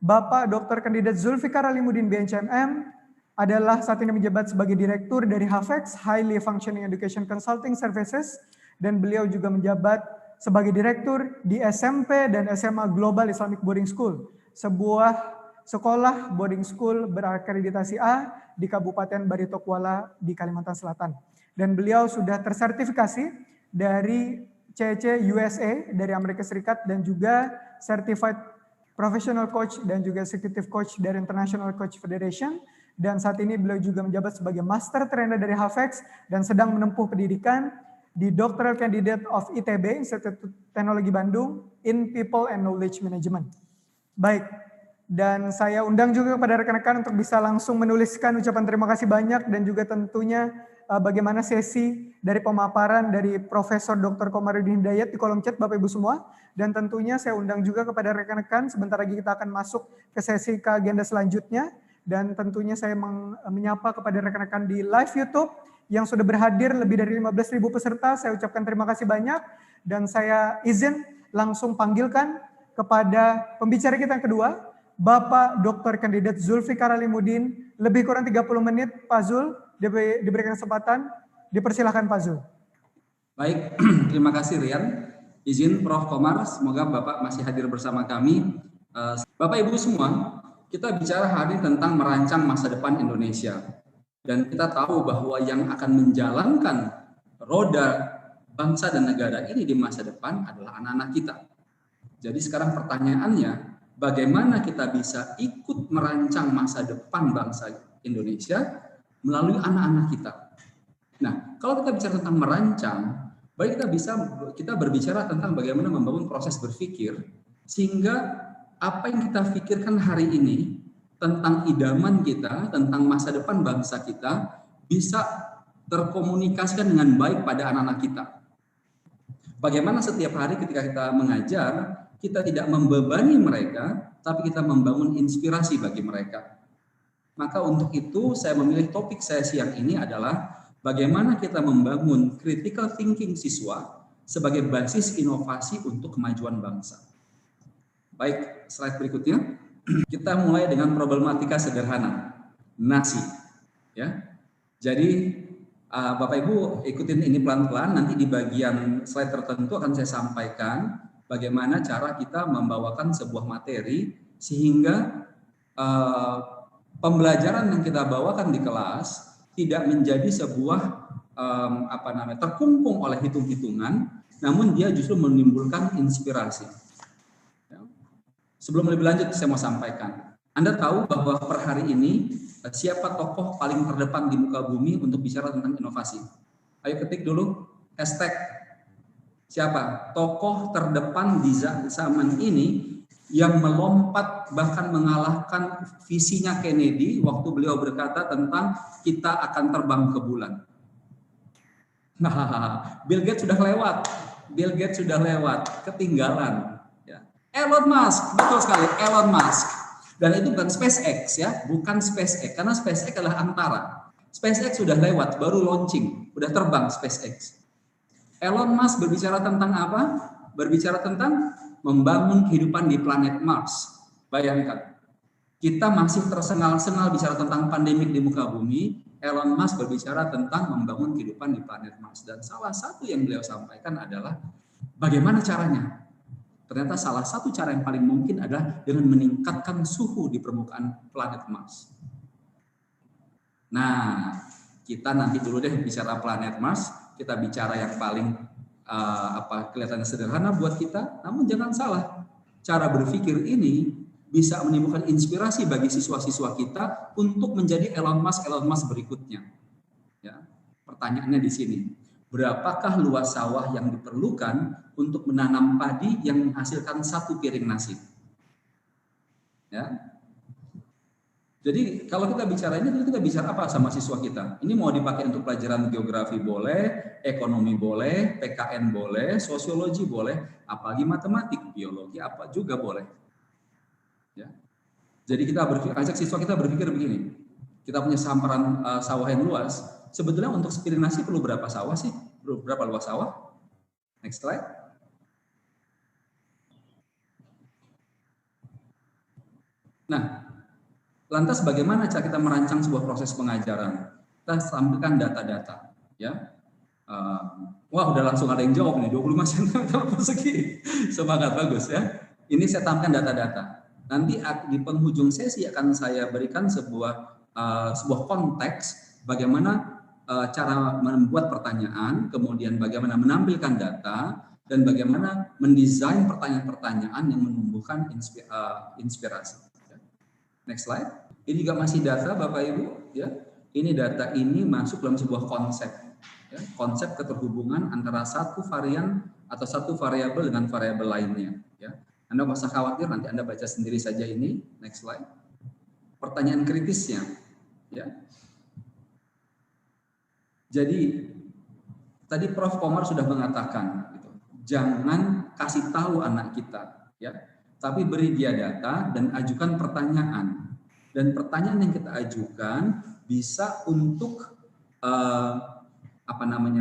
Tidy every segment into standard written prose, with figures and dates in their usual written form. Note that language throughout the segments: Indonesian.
Bapak Dr. Kandidat Zulfikar Alimuddin BNCMM adalah saat ini menjabat sebagai Direktur dari HAFEX, Highly Functioning Education Consulting Services, dan beliau juga menjabat sebagai Direktur di SMP dan SMA Global Islamic Boarding School, sebuah sekolah boarding school berakreditasi A di Kabupaten Barito Kuala di Kalimantan Selatan. Dan beliau sudah tersertifikasi dari CEC USA dari Amerika Serikat dan juga Certified Professional Coach dan juga Executive Coach dari International Coach Federation. Dan saat ini beliau juga menjabat sebagai Master Trainer dari HAFEX dan sedang menempuh pendidikan di Doctoral Candidate of ITB, Institut Teknologi Bandung, in People and Knowledge Management. Baik, dan saya undang juga kepada rekan-rekan untuk bisa langsung menuliskan ucapan terima kasih banyak dan juga tentunya bagaimana sesi dari pemaparan dari Profesor Dr. Komarudin Hidayat di kolom chat Bapak Ibu semua. Dan tentunya saya undang juga kepada rekan-rekan, sebentar lagi kita akan masuk ke sesi ke agenda selanjutnya. Dan tentunya saya menyapa kepada rekan-rekan di live YouTube yang sudah berhadir lebih dari 15.000 peserta. Saya ucapkan terima kasih banyak dan saya izin langsung panggilkan kepada pembicara kita yang kedua, Bapak Dr. Kandidat Zulfikar Alimuddin. Lebih kurang 30 menit, Pak Zul, diberikan kesempatan. Dipersilahkan Pak Zul. Baik, terima kasih Rian. Izin Prof. Komar, semoga Bapak masih hadir bersama kami. Bapak Ibu semua, kita bicara hari tentang merancang masa depan Indonesia. Dan kita tahu bahwa yang akan menjalankan roda bangsa dan negara ini di masa depan adalah anak-anak kita. Jadi sekarang pertanyaannya, bagaimana kita bisa ikut merancang masa depan bangsa Indonesia melalui anak-anak kita. Nah, kalau kita bicara tentang merancang, baik kita berbicara tentang bagaimana membangun proses berpikir sehingga apa yang kita pikirkan hari ini tentang idaman kita, tentang masa depan bangsa kita bisa terkomunikasikan dengan baik pada anak-anak kita. Bagaimana setiap hari ketika kita mengajar, kita tidak membebani mereka, tapi kita membangun inspirasi bagi mereka. Maka untuk itu saya memilih topik saya siang ini adalah bagaimana kita membangun critical thinking siswa sebagai basis inovasi untuk kemajuan bangsa. Baik, slide berikutnya. Kita mulai dengan problematika sederhana, nasi. Ya, jadi Bapak Ibu ikutin ini pelan-pelan. Nanti di bagian slide tertentu akan saya sampaikan bagaimana cara kita membawakan sebuah materi sehingga pembelajaran yang kita bawakan di kelas tidak menjadi sebuah terkungkung oleh hitung-hitungan, namun dia justru menimbulkan inspirasi. Sebelum lebih lanjut, saya mau sampaikan. Anda tahu bahwa per hari ini, siapa tokoh paling terdepan di muka bumi untuk bicara tentang inovasi? Ayo ketik dulu, hashtag. Siapa? Tokoh terdepan di zaman ini yang melompat bahkan mengalahkan visinya Kennedy waktu beliau berkata tentang kita akan terbang ke bulan. Nah, Bill Gates sudah lewat, ketinggalan. Elon Musk, betul sekali, Elon Musk. Dan itu bukan SpaceX ya, bukan SpaceX, karena SpaceX adalah antara. SpaceX sudah lewat, baru launching, udah terbang SpaceX. Elon Musk berbicara tentang apa? Berbicara tentang membangun kehidupan di planet Mars. Bayangkan, kita masih tersengal-sengal bicara tentang pandemik di muka bumi. Elon Musk berbicara tentang membangun kehidupan di planet Mars. Dan salah satu yang beliau sampaikan adalah bagaimana caranya? Ternyata salah satu cara yang paling mungkin adalah dengan meningkatkan suhu di permukaan planet Mars. Nah, kita nanti dulu deh bicara planet Mars, kita bicara yang paling kelihatannya sederhana buat kita, namun jangan salah. Cara berpikir ini bisa menimbulkan inspirasi bagi siswa-siswa kita untuk menjadi Elon Musk berikutnya. Ya, pertanyaannya di sini. Berapakah luas sawah yang diperlukan untuk menanam padi yang menghasilkan 1 piring nasi? Ya. Jadi kalau kita bicara ini, kita bicara apa sama siswa kita? Ini mau dipakai untuk pelajaran geografi boleh, ekonomi boleh, PKN boleh, sosiologi boleh, apalagi matematik, biologi apa juga boleh. Ya. Jadi kita ajak siswa kita berpikir begini. Kita punya hamparan sawah yang luas. Sebetulnya untuk sepiring nasi perlu berapa sawah sih? Berapa luas sawah? Next slide. Nah, lantas bagaimana cara kita merancang sebuah proses pengajaran? Kita sampaikan data-data, ya. Wah, udah langsung ada yang jawab nih, 25 cm persegi. Semangat, bagus ya. Ini saya tampilkan data-data. Nanti di penghujung sesi akan saya berikan sebuah konteks bagaimana cara membuat pertanyaan, kemudian bagaimana menampilkan data, dan bagaimana mendesain pertanyaan-pertanyaan yang menumbuhkan inspirasi. Next slide. Ini juga masih data, Bapak Ibu. Ya, ini data ini masuk dalam sebuah konsep. Ya, konsep keterhubungan antara satu varian atau satu variabel dengan variabel lainnya. Ya, Anda nggak usah khawatir, nanti Anda baca sendiri saja ini. Next slide. Pertanyaan kritisnya. Ya. Jadi tadi Prof. Komar sudah mengatakan, gitu, jangan kasih tahu anak kita, ya, tapi beri dia data dan ajukan pertanyaan. Dan pertanyaan yang kita ajukan bisa untuk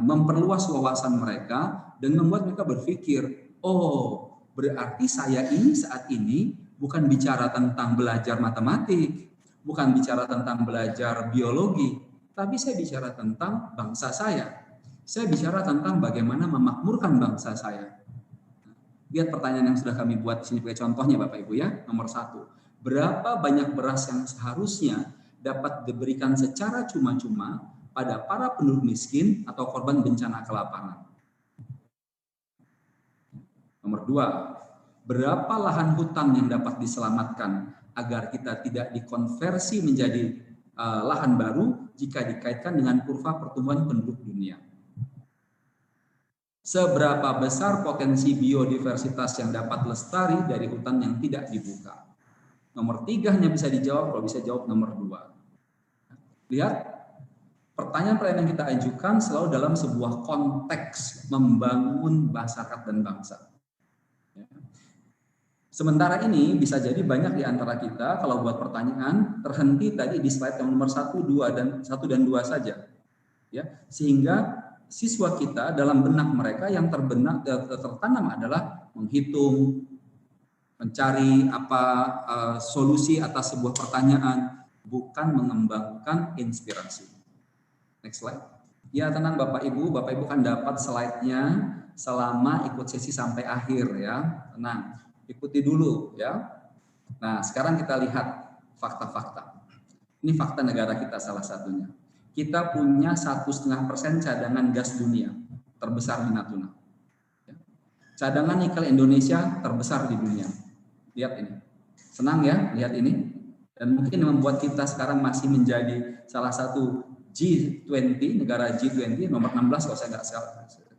memperluas wawasan mereka dan membuat mereka berpikir, oh, berarti saya ini saat ini bukan bicara tentang belajar matematik, bukan bicara tentang belajar biologi, tapi saya bicara tentang bangsa saya. Saya bicara tentang bagaimana memakmurkan bangsa saya. Lihat pertanyaan yang sudah kami buat di sini sebagai contohnya, Bapak Ibu ya. Nomor 1, berapa banyak beras yang seharusnya dapat diberikan secara cuma-cuma pada para penduduk miskin atau korban bencana kelaparan? Nomor 2, berapa lahan hutan yang dapat diselamatkan agar kita tidak dikonversi menjadi lahan baru jika dikaitkan dengan kurva pertumbuhan penduduk dunia? Seberapa besar potensi biodiversitas yang dapat lestari dari hutan yang tidak dibuka? Nomor 3 hanya bisa dijawab kalau bisa jawab nomor 2. Lihat, pertanyaan-pertanyaan yang kita ajukan selalu dalam sebuah konteks membangun masyarakat dan bangsa. Sementara ini bisa jadi banyak di antara kita kalau buat pertanyaan terhenti tadi di slide yang nomor 1 dan 2 saja. Ya, sehingga siswa kita dalam benak mereka yang tertanam adalah menghitung, mencari solusi atas sebuah pertanyaan, bukan mengembangkan inspirasi. Next slide. Ya, tenang Bapak Ibu kan dapat slide-nya selama ikut sesi sampai akhir ya. Tenang, ikuti dulu ya. Nah, sekarang kita lihat fakta-fakta. Ini fakta negara kita salah satunya. Kita punya 1,5% cadangan gas dunia terbesar di Natuna. Cadangan nikel Indonesia terbesar di dunia. Lihat ini. Senang ya lihat ini? Dan mungkin membuat kita sekarang masih menjadi salah satu G20, negara G20 nomor 16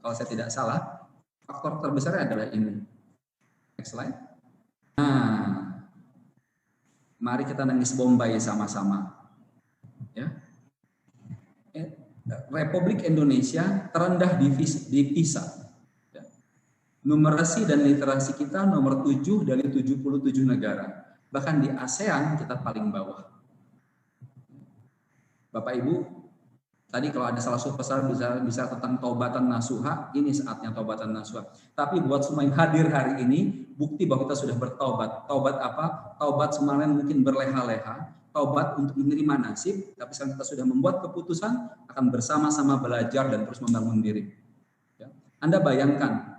kalau saya tidak salah. Faktor terbesarnya adalah ini. Next slide. Nah, mari kita nangis Bombay sama-sama. Ya. Republik Indonesia terendah di PISA. Numerasi dan literasi kita nomor 7 dari 77 negara. Bahkan di ASEAN kita paling bawah. Bapak Ibu, tadi kalau ada salah satu pesan bisa tentang taubatan nasuha, ini saatnya taubatan nasuha. Tapi buat semua yang hadir hari ini, bukti bahwa kita sudah bertaubat. Taubat apa? Taubat semalam mungkin berleha-leha. Taubat untuk menerima nasib, tapi sekarang kita sudah membuat keputusan akan bersama-sama belajar dan terus membangun diri. Ya. Anda bayangkan,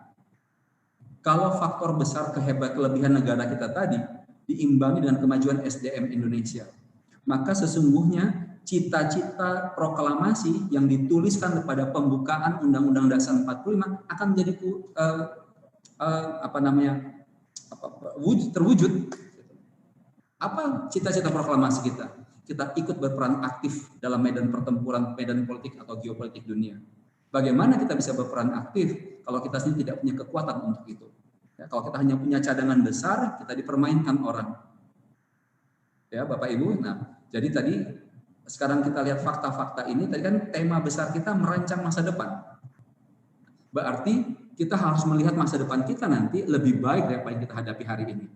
kalau faktor besar kelebihan negara kita tadi diimbangi dengan kemajuan SDM Indonesia, maka sesungguhnya cita-cita proklamasi yang dituliskan kepada pembukaan Undang-Undang Dasar 45 akan menjadi terwujud. Apa cita-cita proklamasi kita? Kita ikut berperan aktif dalam medan pertempuran, medan politik atau geopolitik dunia. Bagaimana kita bisa berperan aktif kalau kita sendiri tidak punya kekuatan untuk itu? Ya, kalau kita hanya punya cadangan besar, kita dipermainkan orang. Ya, Bapak Ibu. Nah, jadi tadi sekarang kita lihat fakta-fakta ini. Tadi kan tema besar kita merancang masa depan. Berarti kita harus melihat masa depan kita nanti lebih baik daripada yang kita hadapi hari ini.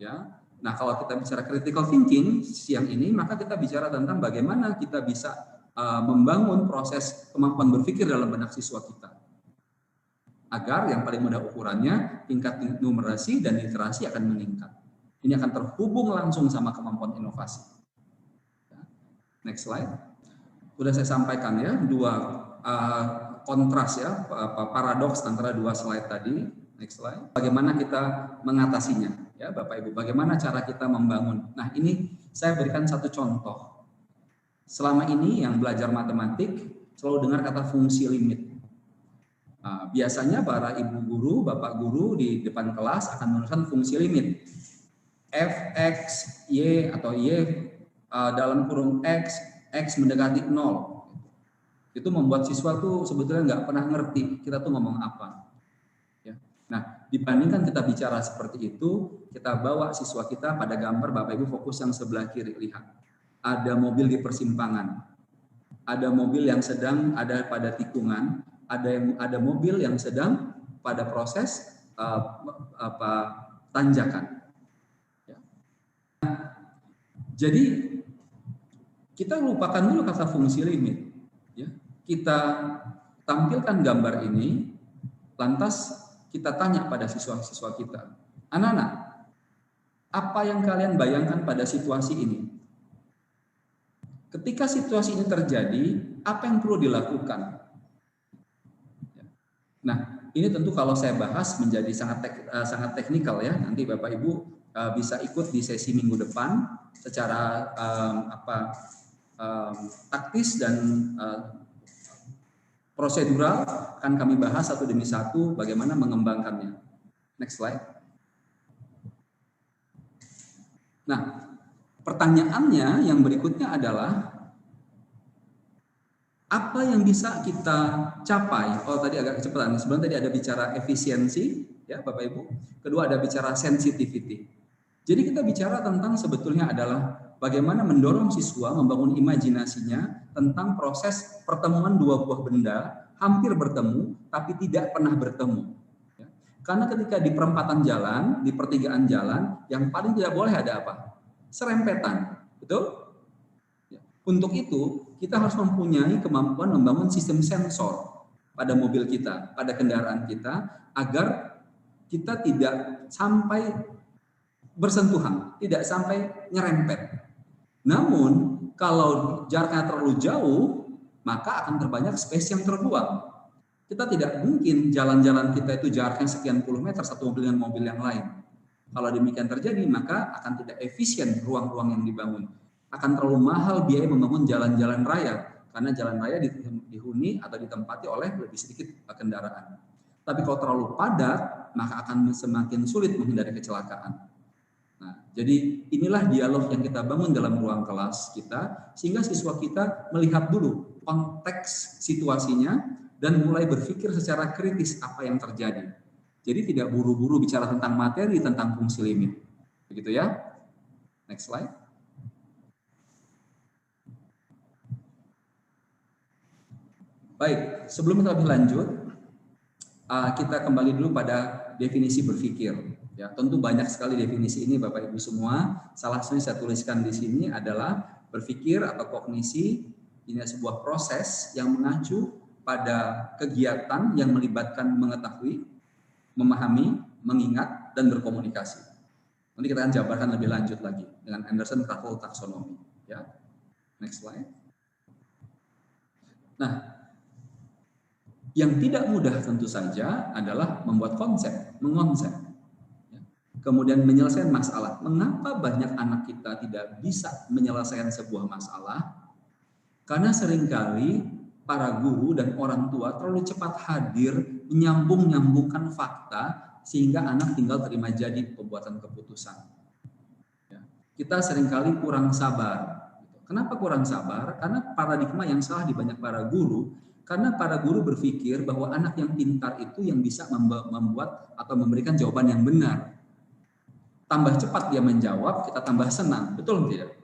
Ya. Nah, kalau kita bicara critical thinking siang ini, maka kita bicara tentang bagaimana kita bisa membangun proses kemampuan berpikir dalam benak siswa kita. Agar yang paling mudah ukurannya tingkat numerasi dan literasi akan meningkat. Ini akan terhubung langsung sama kemampuan inovasi. Next slide. Sudah saya sampaikan ya, dua kontras ya, paradoks antara dua slide tadi. Next slide. Bagaimana kita mengatasinya ya Bapak Ibu, bagaimana cara kita membangun. Nah ini saya berikan satu contoh. Selama ini yang belajar matematik selalu dengar kata fungsi limit. Nah, biasanya para ibu guru, bapak guru di depan kelas akan menuliskan fungsi limit. F, X, Y atau Y dalam kurung X mendekati 0. Itu membuat siswa tuh sebetulnya nggak pernah ngerti kita tuh ngomong apa. Ya. Nah, dibandingkan kita bicara seperti itu, kita bawa siswa kita pada gambar, Bapak Ibu fokus yang sebelah kiri, lihat. Ada mobil di persimpangan, ada mobil yang sedang ada pada tikungan, ada mobil yang sedang pada proses tanjakan. Ya. Jadi kita lupakan dulu kata fungsi limit. Ya. Kita tampilkan gambar ini, lantas kita tanya pada siswa-siswa kita, anak-anak, apa yang kalian bayangkan pada situasi ini? Ketika situasi ini terjadi, apa yang perlu dilakukan? Nah, ini tentu kalau saya bahas menjadi sangat teknikal ya. Nanti Bapak Ibu bisa ikut di sesi minggu depan secara taktis dan prosedural akan kami bahas satu demi satu bagaimana mengembangkannya. Next slide. Nah, pertanyaannya yang berikutnya adalah apa yang bisa kita capai? Oh, tadi agak kecepatan. Sebelum tadi ada bicara efisiensi, ya Bapak Ibu. Kedua ada bicara sensitivity. Jadi kita bicara tentang sebetulnya adalah bagaimana mendorong siswa membangun imajinasinya tentang proses pertemuan dua buah benda hampir bertemu tapi tidak pernah bertemu. Ya. Karena ketika di perempatan jalan, di pertigaan jalan, yang paling tidak boleh ada apa? Serempetan, betul? Untuk itu, kita harus mempunyai kemampuan membangun sistem sensor pada mobil kita, pada kendaraan kita, agar kita tidak sampai bersentuhan, tidak sampai nyerempet. Namun, kalau jaraknya terlalu jauh, maka akan terbanyak space yang terbuang. Kita tidak mungkin jalan-jalan kita itu jaraknya sekian puluh meter satu mobil dengan mobil yang lain. Kalau demikian terjadi, maka akan tidak efisien ruang-ruang yang dibangun. Akan terlalu mahal biaya membangun jalan-jalan raya karena jalan raya dihuni atau ditempati oleh lebih sedikit kendaraan. Tapi kalau terlalu padat, maka akan semakin sulit menghindari kecelakaan. Nah, jadi inilah dialog yang kita bangun dalam ruang kelas kita sehingga siswa kita melihat dulu konteks situasinya dan mulai berpikir secara kritis apa yang terjadi. Jadi tidak buru-buru bicara tentang materi, tentang fungsi limit. Begitu ya. Next slide. Baik, sebelum kita lebih lanjut, kita kembali dulu pada definisi berpikir. Ya, tentu banyak sekali definisi ini Bapak Ibu semua. Salah satu yang saya tuliskan di sini adalah berpikir atau kognisi. Ini sebuah proses yang mengacu pada kegiatan yang melibatkan mengetahui, memahami, mengingat, dan berkomunikasi. Nanti kita akan jabarkan lebih lanjut lagi dengan Anderson-Kraftwerk taksonomi. Ya, next slide. Nah, yang tidak mudah tentu saja adalah membuat konsep, mengonsep. Kemudian menyelesaikan masalah. Mengapa banyak anak kita tidak bisa menyelesaikan sebuah masalah? Karena seringkali para guru dan orang tua terlalu cepat hadir, menyambung-nyambungkan fakta, sehingga anak tinggal terima jadi pembuatan keputusan. Kita seringkali kurang sabar. Kenapa kurang sabar? Karena paradigma yang salah di banyak para guru. Karena para guru berpikir bahwa anak yang pintar itu yang bisa membuat atau memberikan jawaban yang benar. Tambah cepat dia menjawab, kita tambah senang. Betul tidak?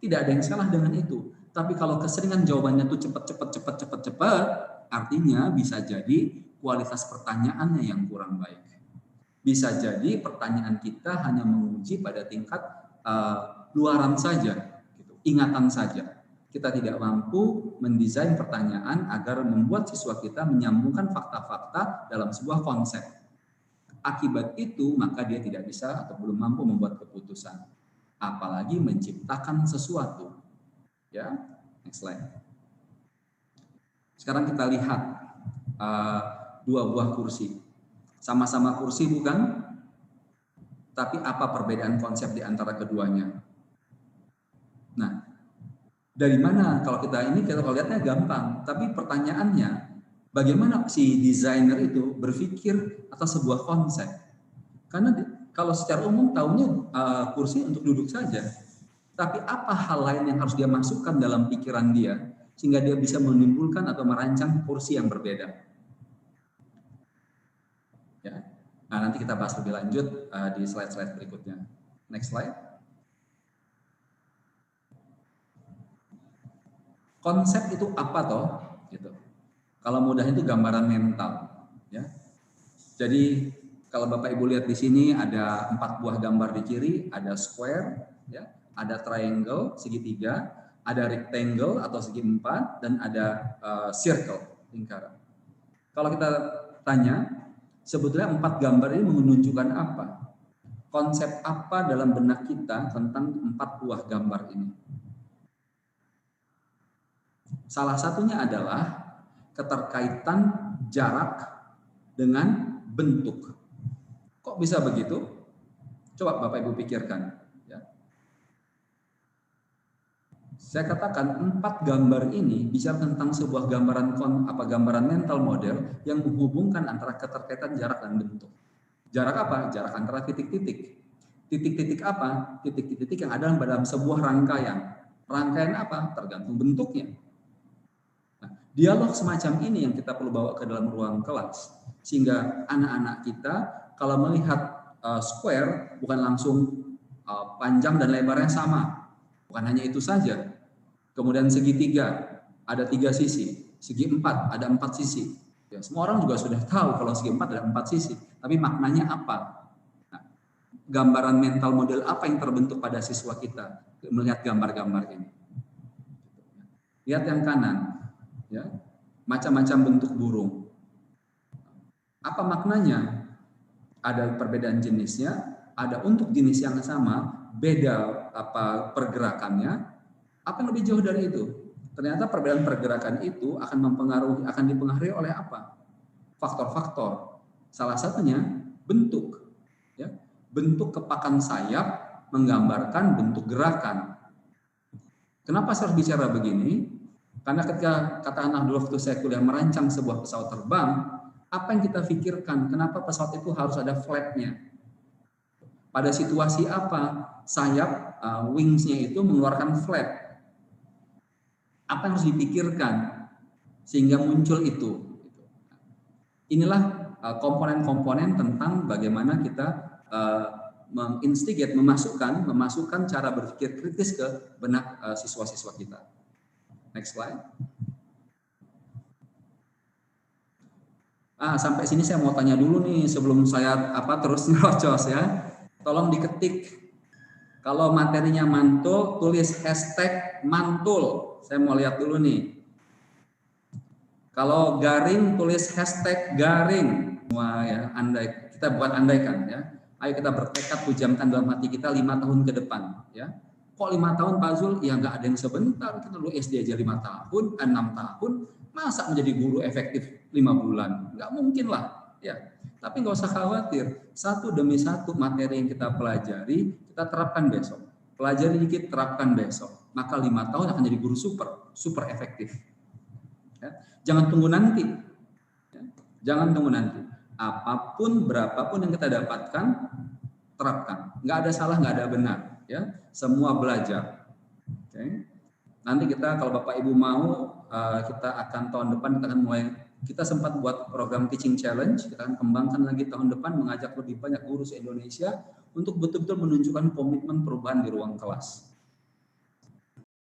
Tidak ada yang salah dengan itu. Tapi kalau keseringan jawabannya itu cepat, artinya bisa jadi kualitas pertanyaannya yang kurang baik. Bisa jadi pertanyaan kita hanya menguji pada tingkat luaran saja, gitu, ingatan saja. Kita tidak mampu mendesain pertanyaan agar membuat siswa kita menyambungkan fakta-fakta dalam sebuah konsep. Akibat itu maka dia tidak bisa atau belum mampu membuat keputusan, apalagi menciptakan sesuatu. Ya, next slide. Sekarang kita lihat dua buah kursi. Sama-sama kursi bukan? Tapi apa perbedaan konsep di antara keduanya? Nah, dari mana kalau kita lihatnya gampang, tapi pertanyaannya bagaimana si desainer itu berpikir atas sebuah konsep? Karena kalau secara umum tahunya kursi untuk duduk saja, tapi apa hal lain yang harus dia masukkan dalam pikiran dia sehingga dia bisa menimbulkan atau merancang kursi yang berbeda? Ya. Nah, nanti kita bahas lebih lanjut di slide-slide berikutnya. Next slide. Konsep itu apa toh? Gitu. Kalau mudah itu gambaran mental. Ya. Jadi kalau Bapak Ibu lihat di sini ada 4 buah gambar di kiri, ada square, ya, ada triangle segitiga, ada rectangle atau segi 4, dan ada circle lingkaran. Kalau kita tanya, sebetulnya 4 gambar ini menunjukkan apa? Konsep apa dalam benak kita tentang 4 buah gambar ini? Salah satunya adalah keterkaitan jarak dengan bentuk. Kok bisa begitu? Coba Bapak Ibu pikirkan. Ya. Saya katakan 4 gambar ini bicara tentang sebuah gambaran mental model yang menghubungkan antara keterkaitan jarak dan bentuk. Jarak apa? Jarak antara titik-titik. Titik-titik apa? Titik-titik yang ada dalam sebuah rangkaian. Rangkaian apa? Tergantung bentuknya. Nah, dialog semacam ini yang kita perlu bawa ke dalam ruang kelas, sehingga anak-anak kita kalau melihat square bukan langsung panjang dan lebarnya sama, bukan hanya itu saja. Kemudian segitiga ada 3 sisi, segi 4 ada 4 sisi. Ya, semua orang juga sudah tahu kalau segi 4 ada 4 sisi, tapi maknanya apa? Nah, gambaran mental model apa yang terbentuk pada siswa kita melihat gambar-gambar ini? Lihat yang kanan, ya, macam-macam bentuk burung. Apa maknanya? Ada perbedaan jenisnya, ada untuk jenis yang sama, beda apa pergerakannya. Apa yang lebih jauh dari itu? Ternyata perbedaan pergerakan itu akan dipengaruhi oleh apa? Faktor-faktor. Salah satunya bentuk. Ya. Bentuk kepakan sayap menggambarkan bentuk gerakan. Kenapa saya harus bicara begini? Karena ketika katakanlah dulu waktu saya kuliah merancang sebuah pesawat terbang, apa yang kita pikirkan? Kenapa pesawat itu harus ada flap-nya? Pada situasi apa sayap wings-nya itu mengeluarkan flap? Apa yang harus dipikirkan sehingga muncul itu? Inilah komponen-komponen tentang bagaimana kita menginstigate, memasukkan cara berpikir kritis ke benak siswa-siswa kita. Next slide. Sampai sini saya mau tanya dulu nih sebelum saya terus ngerocos ya. Tolong diketik. Kalau materinya mantul, tulis hashtag mantul. Saya mau lihat dulu nih. Kalau garing, tulis hashtag garing. Wah ya, kita bukan andaikan ya. Ayo kita bertekad hujamkan dalam hati kita 5 tahun ke depan. Ya. Kok 5 tahun Pak Zul? Ya nggak ada yang sebentar. Kita dulu SD aja 5 tahun, 6 tahun. Masa menjadi guru efektif 5 bulan? Nggak mungkin lah. Ya. Tapi nggak usah khawatir. Satu demi satu materi yang kita pelajari, kita terapkan besok. Pelajari dikit, terapkan besok. Maka 5 tahun akan jadi guru super efektif. Ya. Jangan tunggu nanti. Ya. Jangan tunggu nanti. Apapun, berapapun yang kita dapatkan, terapkan. Nggak ada salah, nggak ada benar. Ya. Semua belajar. Okay. Nanti kita kalau Bapak Ibu mau, kita akan tahun depan kita akan mulai. Kita sempat buat program teaching challenge, kita akan kembangkan lagi tahun depan, mengajak lebih banyak guru se-Indonesia untuk betul-betul menunjukkan komitmen perubahan di ruang kelas.